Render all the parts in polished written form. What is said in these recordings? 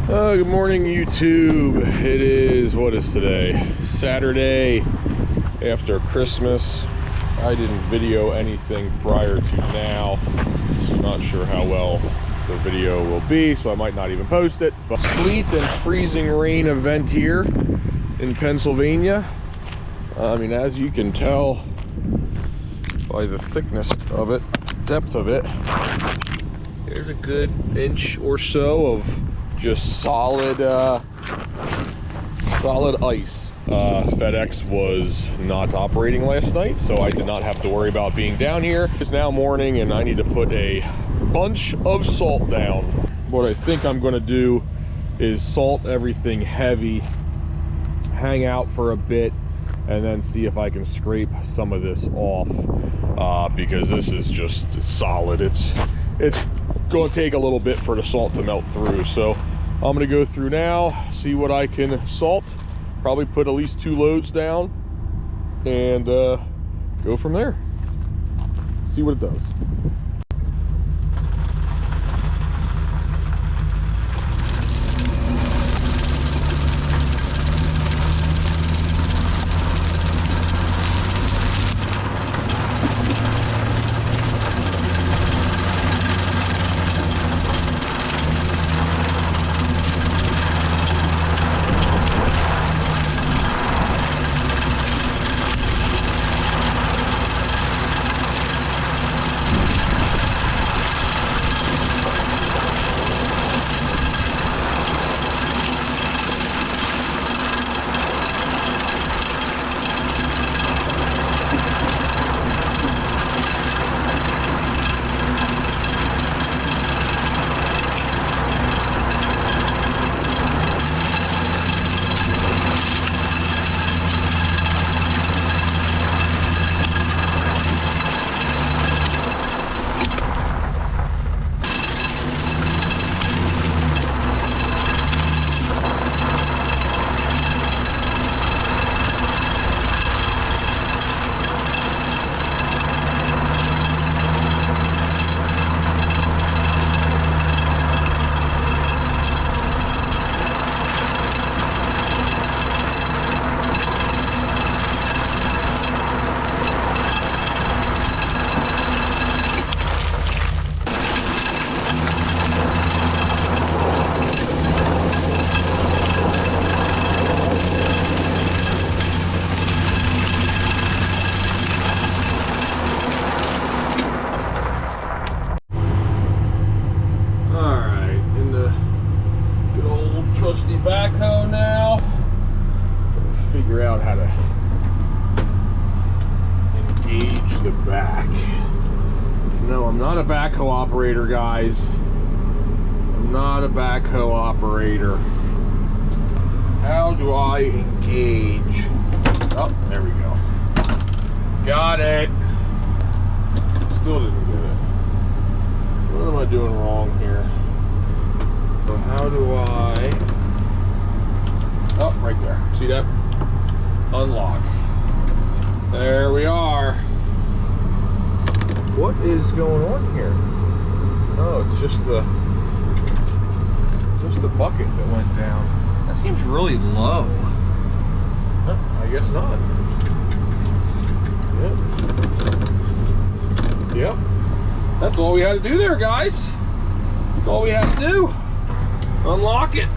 Good morning, YouTube. It is, what is today? Saturday after Christmas. I didn't video anything prior to now, so I'm not sure how well the video will be, so I might not even post it. But sleet and freezing rain event here in Pennsylvania. I mean, as you can tell by the thickness of it, depth of it, there's a good inch or so of just solid ice. FedEx was not operating last night, so I did not have to worry about being down here. It's now morning and I need to put a bunch of salt down. What I think I'm going to do is salt everything heavy, hang out for a bit, and then see if I can scrape some of this off, because this is just solid. It's going to take a little bit for the salt to melt through, so I'm going to go through now, see what I can salt, probably put at least 2 loads down, and go from there, see what it does. Backhoe now. Figure out how to engage the back. No, I'm not a backhoe operator, guys. I'm not a backhoe operator. How do I engage? Oh, there we go. Got it. Still didn't get it. What am I doing wrong here? So how do I... Oh, right there. See that? Unlock. There we are. What is going on here? Oh, it's just the bucket that went down. That seems really low. Huh, I guess not. Yep. Yep. That's all we had to do there, guys. That's all we had to do. Unlock it.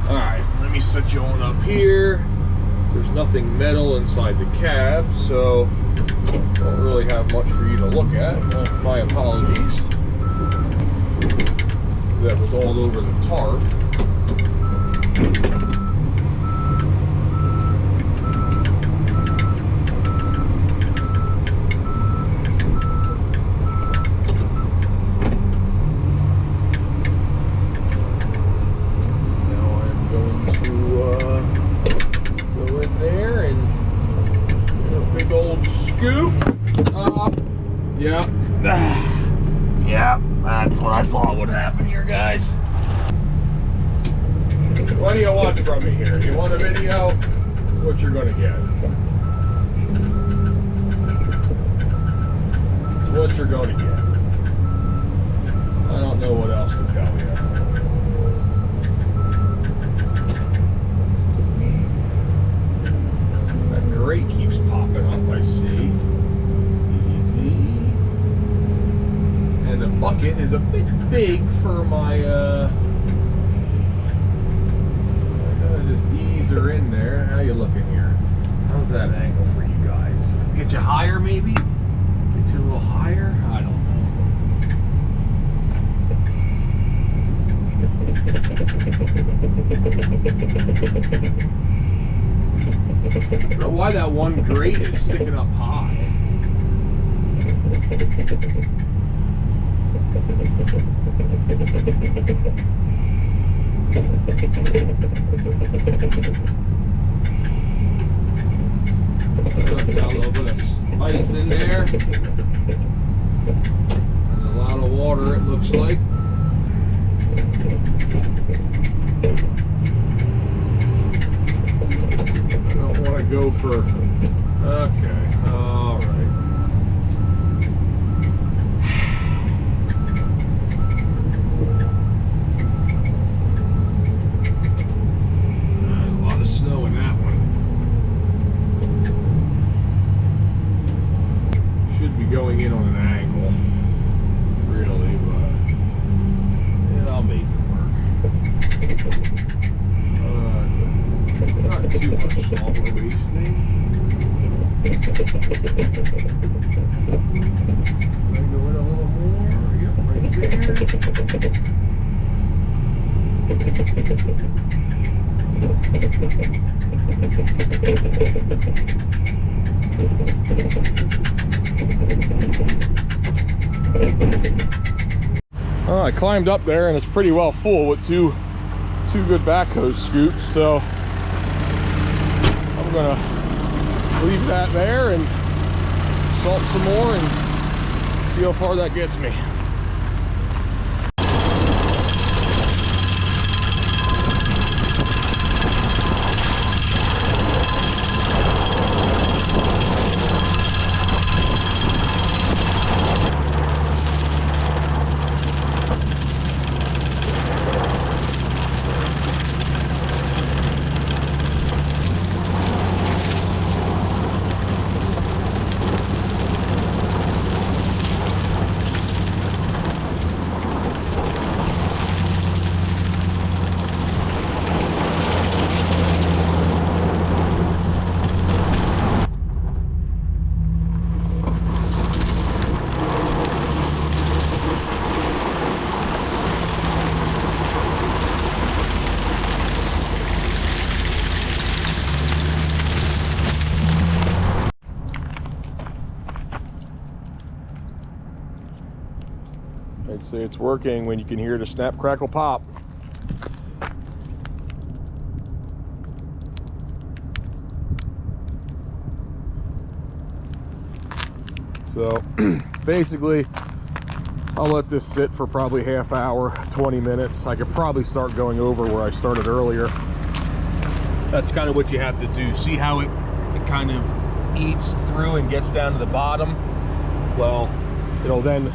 All right, let me set you on up here. There's nothing metal inside the cab, so don't really have much for you to look at. Well, my apologies. That was all over the tarp. Yep. Yep, that's what I thought would happen here, guys. What do you want from me here? You want a video? What you're gonna get. It's what you're gonna get. I don't know what else to tell you. big for my, just ease her in there. How you looking here? How's that angle for you guys? Get you higher maybe? Get you a little higher? I don't know. I don't know why that one grate is sticking up high. Got a little bit of ice in there. And a lot of water, it looks like. I don't want to go for... Okay, all right. Snow in that one. Should be going in on an angle, really, but yeah, I'll make it work. Not too much salt we're wasting. Maybe go in a little more. Yep, right there. Oh, I climbed up there and it's pretty well full with two good backhoe scoops, so I'm gonna leave that there and salt some more and see how far that gets me. I'd say it's working when you can hear the snap, crackle, pop. So basically, I'll let this sit for probably half hour, 20 minutes. I could probably start going over where I started earlier. That's kind of what you have to do. See how it kind of eats through and gets down to the bottom? Well, it'll then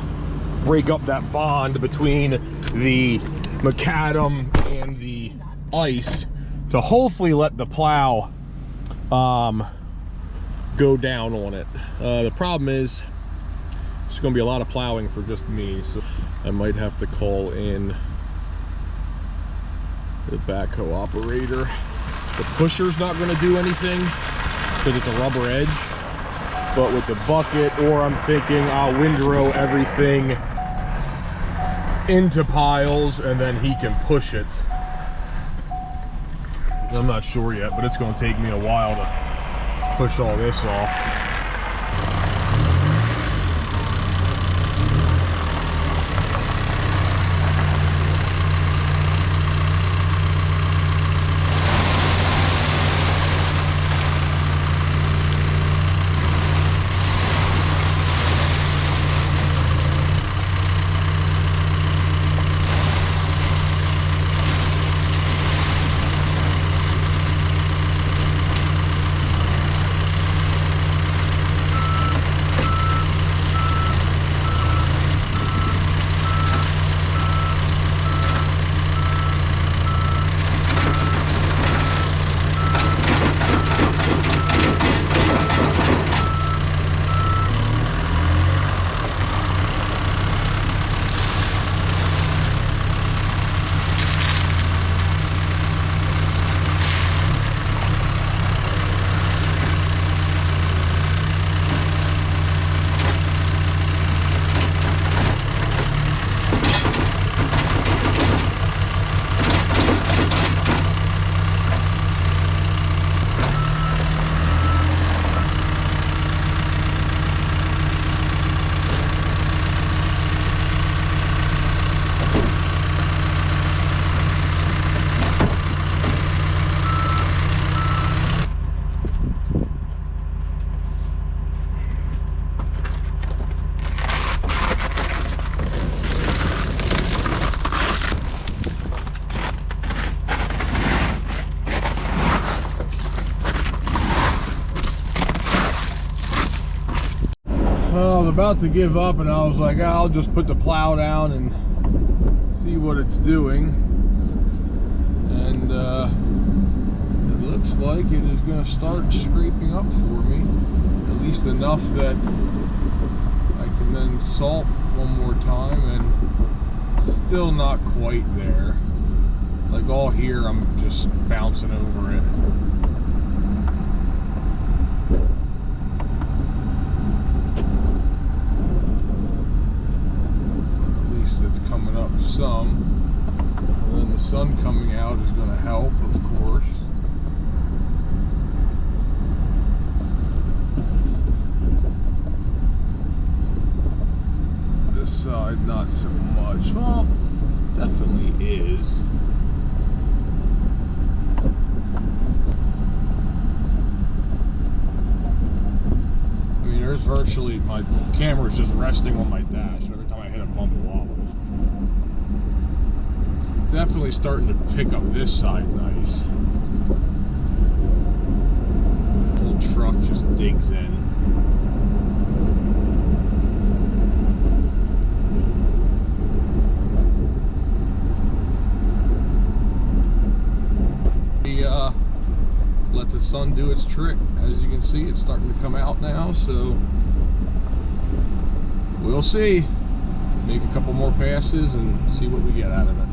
break up that bond between the macadam and the ice to hopefully let the plow go down on it. The problem is it's going to be a lot of plowing for just me, so I might have to call in the backhoe operator. The pusher's not going to do anything because it's a rubber edge, but with the bucket, or I'm thinking I'll windrow everything into piles and then he can push it. I'm not sure yet, but it's going to take me a while to push all this off. about to give up, and I was like, I'll just put the plow down and see what it's doing. And it looks like it is going to start scraping up for me, at least enough that I can then salt one more time, and still not quite there. Like all here, I'm just bouncing over it. At least it's coming up some. And then the sun coming out is going to help, of course. This side, not so much. Well, definitely is. I mean, there's virtually, my camera's just resting on my dash every time I hit a bump of lava. It's definitely starting to pick up this side nice. The whole truck just digs in. Let the sun do its trick. As you can see, it's starting to come out now, so we'll see. Make a couple more passes and see what we get out of it.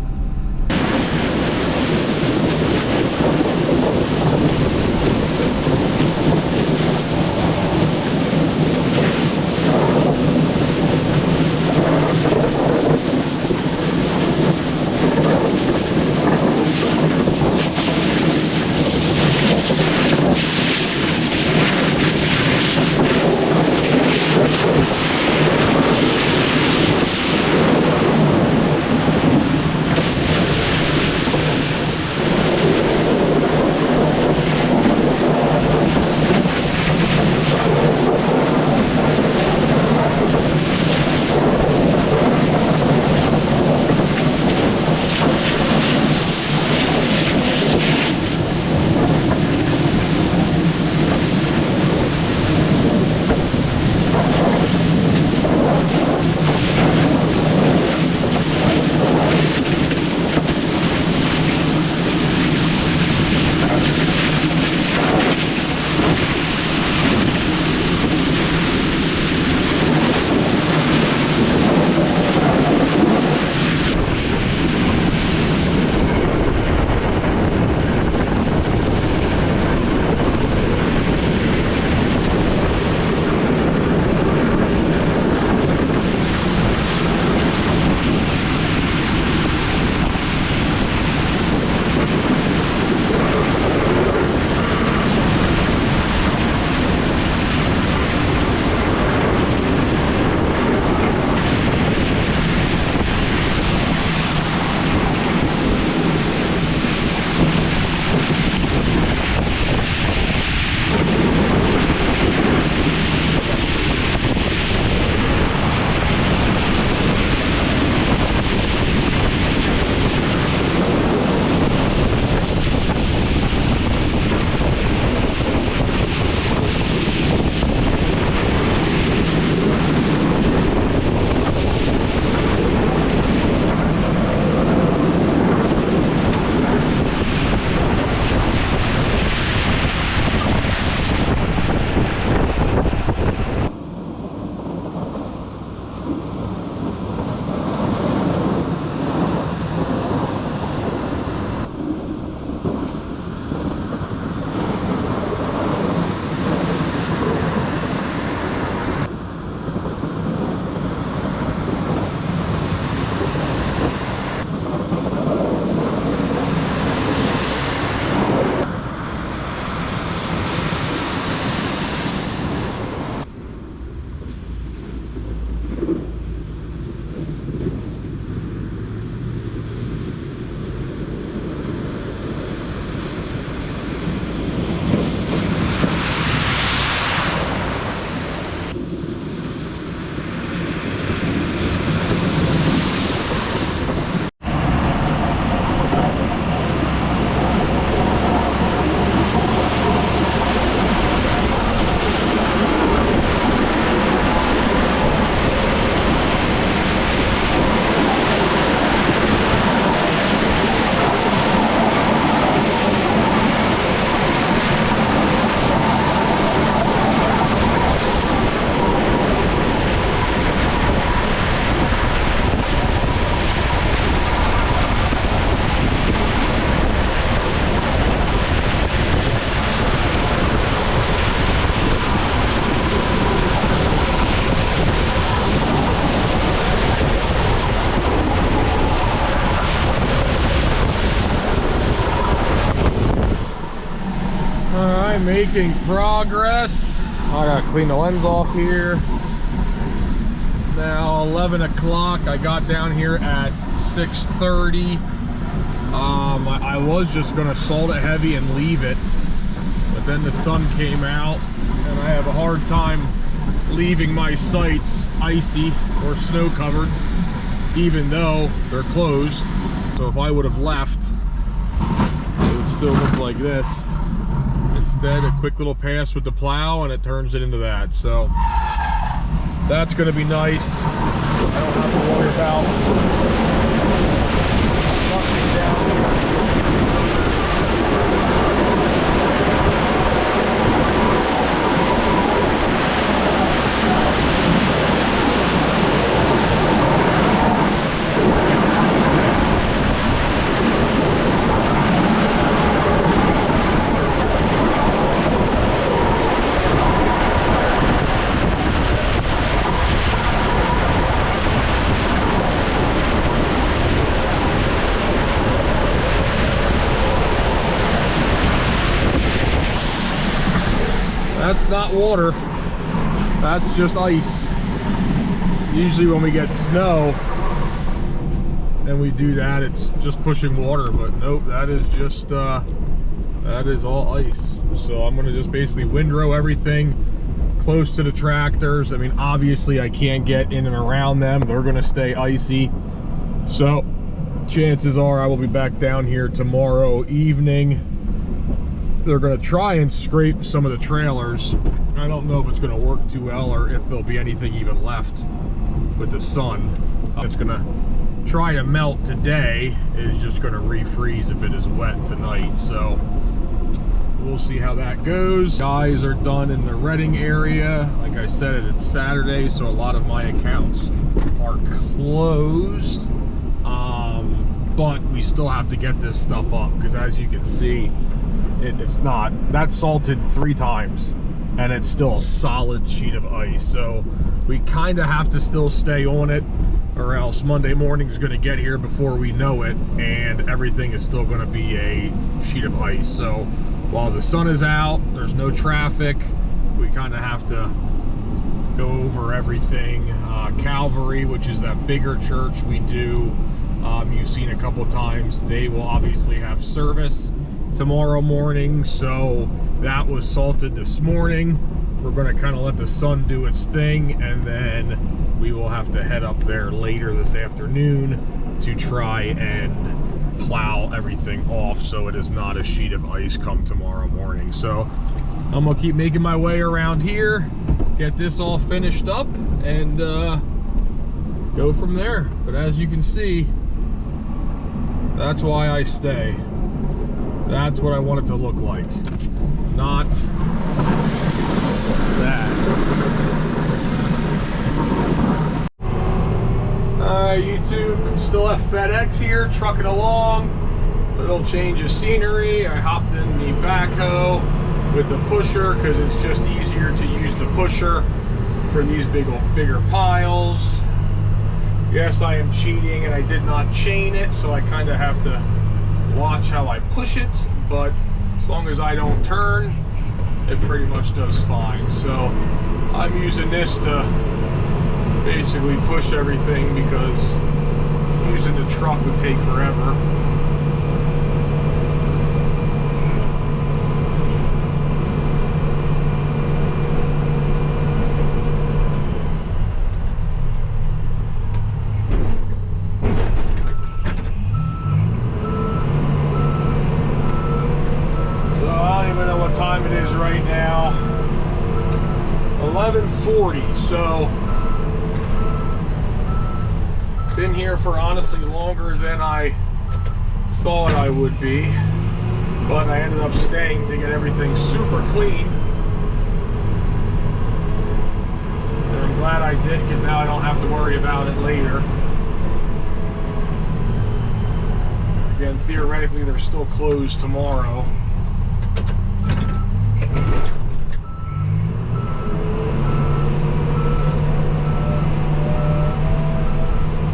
I'm making progress. I gotta clean the lens off here. Now 11 o'clock. I got down here at 6:30. I was just gonna salt it heavy and leave it, but then the sun came out and I have a hard time leaving my sights icy or snow covered, even though they're closed. So if I would have left, it would still look like this. Instead, a quick little pass with the plow and it turns it into that. So that's going to be nice. I don't have to worry about nothing down here. That's not water, that's just ice. Usually when we get snow and we do that, it's just pushing water, but nope, that is just, that is all ice. So I'm gonna just basically windrow everything close to the tractors. I mean, obviously I can't get in and around them. They're gonna stay icy. So chances are I will be back down here tomorrow evening. They're going to try and scrape some of the trailers. I don't know if it's going to work too well or if there'll be anything even left with the sun. It's going to try to melt today. It's just going to refreeze if it is wet tonight. So we'll see how that goes. Guys are done in the Reading area. Like I said, it's Saturday, so a lot of my accounts are closed. But we still have to get this stuff up because, as you can see, it's not, that's salted 3 times and it's still a solid sheet of ice. So we kind of have to still stay on it, or else Monday morning is going to get here before we know it and everything is still going to be a sheet of ice. So while the sun is out, there's no traffic, we kind of have to go over everything. Calvary, which is that bigger church we do, you've seen a couple times, they will obviously have service tomorrow morning, so that was salted this morning. We're going to kind of let the sun do its thing, and then we will have to head up there later this afternoon to try and plow everything off so it is not a sheet of ice come tomorrow morning. So I'm gonna keep making my way around here, get this all finished up, and go from there. But as you can see, that's why I stay. That's what I want it to look like, not that. Alright, YouTube, I'm still at FedEx here, trucking along. Little change of scenery. I hopped in the backhoe with the pusher because it's just easier to use the pusher for these bigger piles. Yes, I am cheating and I did not chain it, so I kind of have to watch how I push it, but as long as I don't turn, it pretty much does fine. So I'm using this to basically push everything because using the truck would take forever. Time it is right now, 11:40. So been here for honestly longer than I thought I would be, but I ended up staying to get everything super clean, and I'm glad I did because now I don't have to worry about it later. Again, theoretically they're still closed tomorrow.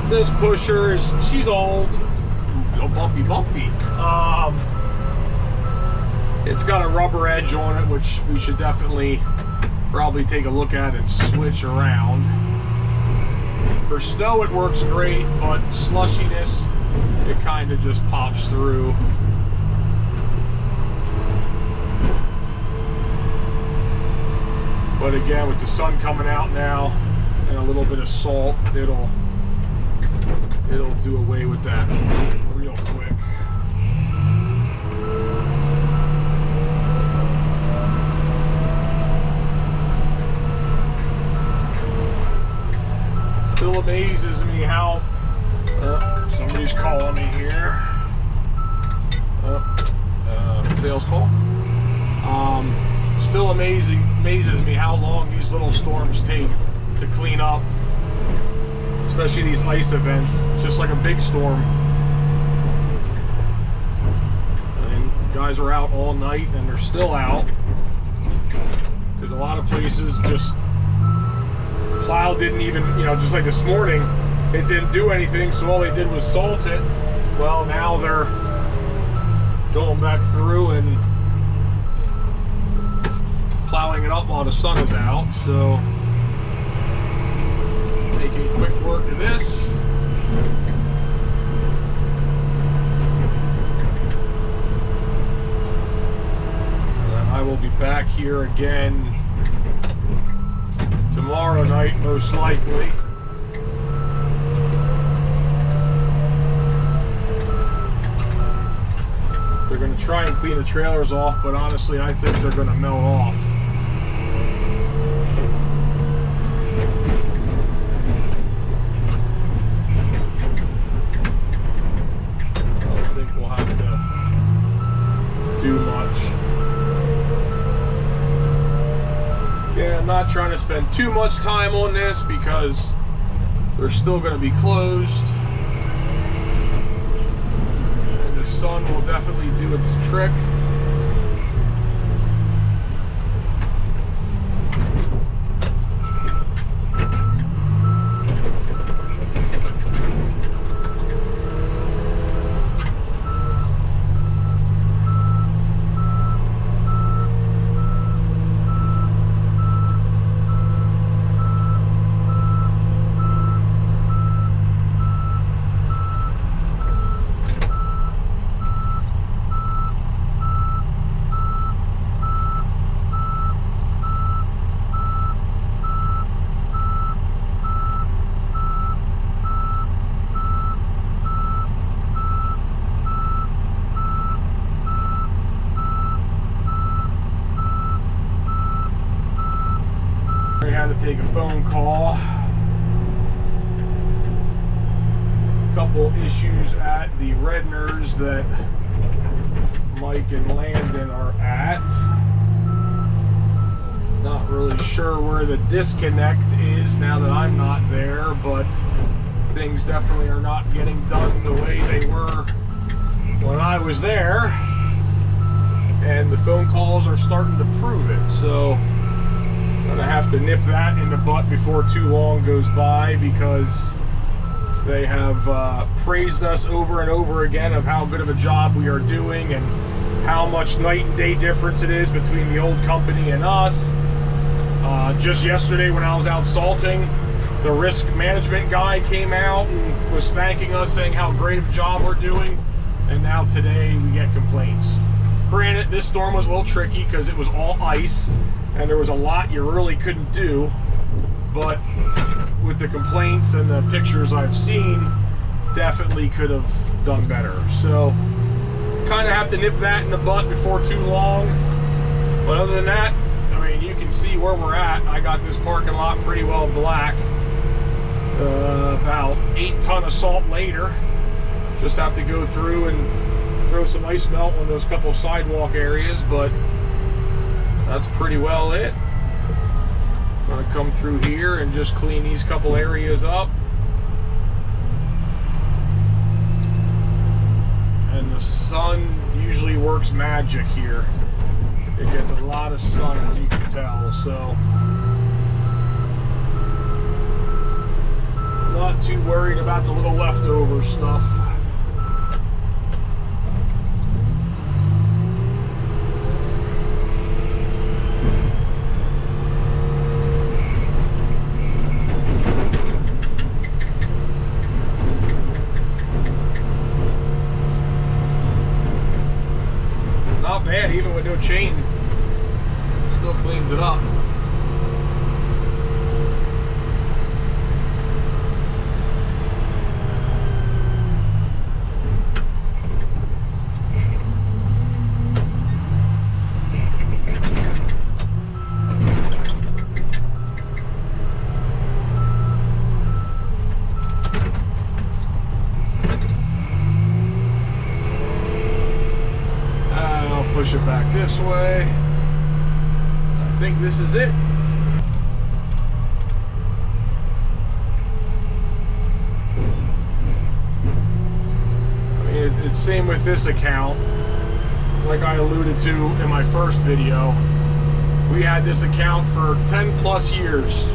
This pusher is, she's old, bumpy. It's got a rubber edge on it, which we should definitely probably take a look at and switch around. For snow it works great, but slushiness, it kind of just pops through. But again, with the sun coming out now and a little bit of salt, it'll do away with that real quick. Still amazes me how somebody's calling me here. Sales call. Still amazes me how long these little storms take to clean up, especially these ice events, just like a big storm. And guys are out all night and they're still out because a lot of places just plow didn't even, just like this morning, it didn't do anything, so all they did was salt it. Well, now they're going back through and plowing it up while the sun is out, so making quick work of this. And I will be back here again tomorrow night, most likely. They're going to try and clean the trailers off, but honestly, I think they're going to melt off. I'm not trying to spend too much time on this because they're still going to be closed, and the sun will definitely do its trick. Take a phone call. Couple issues at the Redners that Mike and Landon are at. Not really sure where the disconnect is now that I'm not there, but things definitely are not getting done the way they were when I was there, and the phone calls are starting to prove it. So I'm gonna have to nip that in the butt before too long goes by, because they have praised us over and over again of how good of a job we are doing and how much night and day difference it is between the old company and us. Just yesterday when I was out salting, the risk management guy came out and was thanking us, saying how great of a job we're doing, and now today we get complaints. Granted, this storm was a little tricky because it was all ice and there was a lot you really couldn't do, but with the complaints and the pictures I've seen, definitely could have done better. So kind of have to nip that in the butt before too long. But other than that, I mean, you can see where we're at. I got this parking lot pretty well black. About 8 ton of salt later. Just have to go through and throw some ice melt on those couple sidewalk areas, but that's pretty well it. I'm gonna come through here and just clean these couple areas up. And the sun usually works magic here. It gets a lot of sun, as you can tell, so not too worried about the little leftover stuff. not bad, even with no chain. It still cleans it up. Push it back this way. I think this is it. I mean, it's same with this account. Like I alluded to in my first video, we had this account for 10 plus years.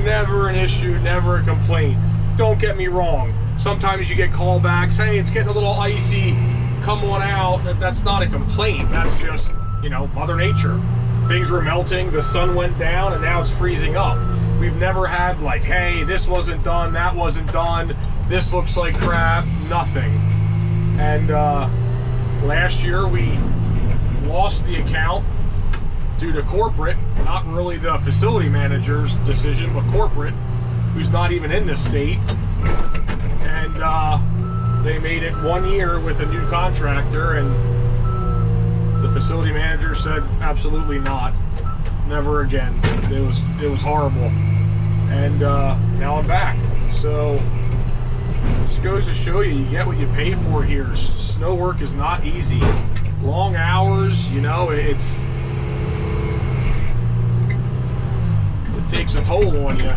Never an issue, never a complaint. Don't get me wrong. Sometimes you get callbacks, hey, it's getting a little icy, come on out. That's not a complaint. That's just, you know, Mother Nature. Things were melting, the sun went down, and now it's freezing up. We've never had like, hey, this wasn't done, that wasn't done, this looks like crap, nothing. And last year we lost the account due to corporate, not really the facility manager's decision, but corporate, who's not even in this state. And they made it 1 year with a new contractor, and the facility manager said absolutely not, never again. It was horrible. And now I'm back. So just goes to show you, you get what you pay for here. Snow work is not easy. Long hours, you know, it takes a toll on you.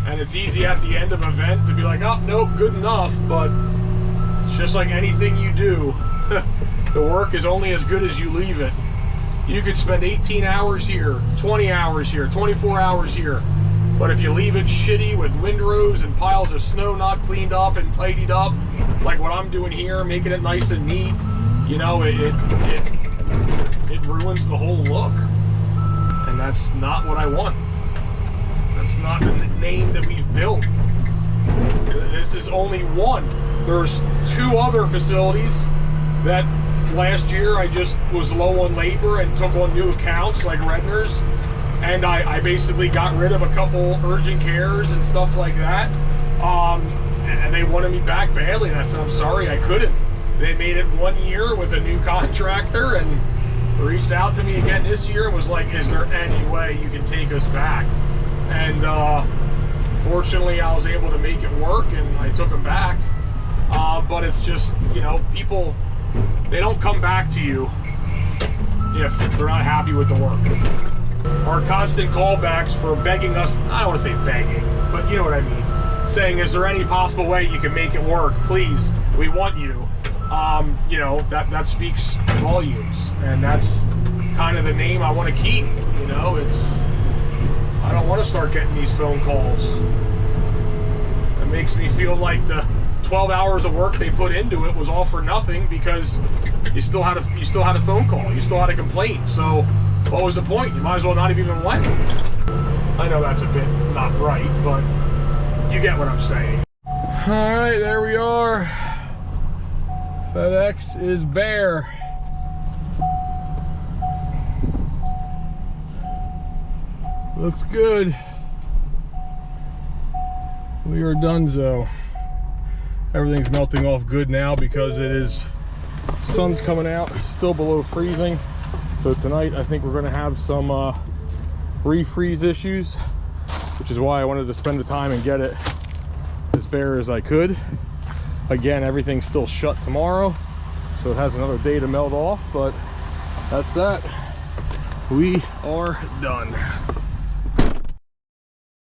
And it's easy at the end of an event to be like, oh, nope, good enough. But it's just like anything you do. The work is only as good as you leave it. You could spend 18 hours here, 20 hours here, 24 hours here. But if you leave it shitty with windrows and piles of snow not cleaned up and tidied up, like what I'm doing here, making it nice and neat, you know, it ruins the whole look. And that's not what I want. That's not the name that we've built. This is only one. There's 2 other facilities that last year I just was low on labor and took on new accounts like Redner's, and I basically got rid of a couple urgent cares and stuff like that, and they wanted me back badly, and I said I'm sorry, I couldn't. They made it 1 year with a new contractor and reached out to me again this year and was like, is there any way you can take us back? And fortunately I was able to make it work, and I took them back. But it's just, you know, people, they don't come back to you if they're not happy with the work. Our constant callbacks for begging us, I don't want to say begging, but you know what I mean, saying, is there any possible way you can make it work? Please, we want you. You know, that speaks volumes, and that's kind of the name I want to keep. You know, I don't want to start getting these phone calls. It makes me feel like the 12 hours of work they put into it was all for nothing, because you still had a phone call, you still had a complaint. So what was the point? You might as well not have even went. I know that's a bit not right, but you get what I'm saying. All right, there we are. FedEx is bare. Looks good. We are donezo. Everything's melting off good now because it is, sun's coming out, still below freezing. So tonight I think we're gonna have some refreeze issues, which is why I wanted to spend the time and get it as bare as I could. Again, everything's still shut tomorrow, so it has another day to melt off, but that's that. We are done.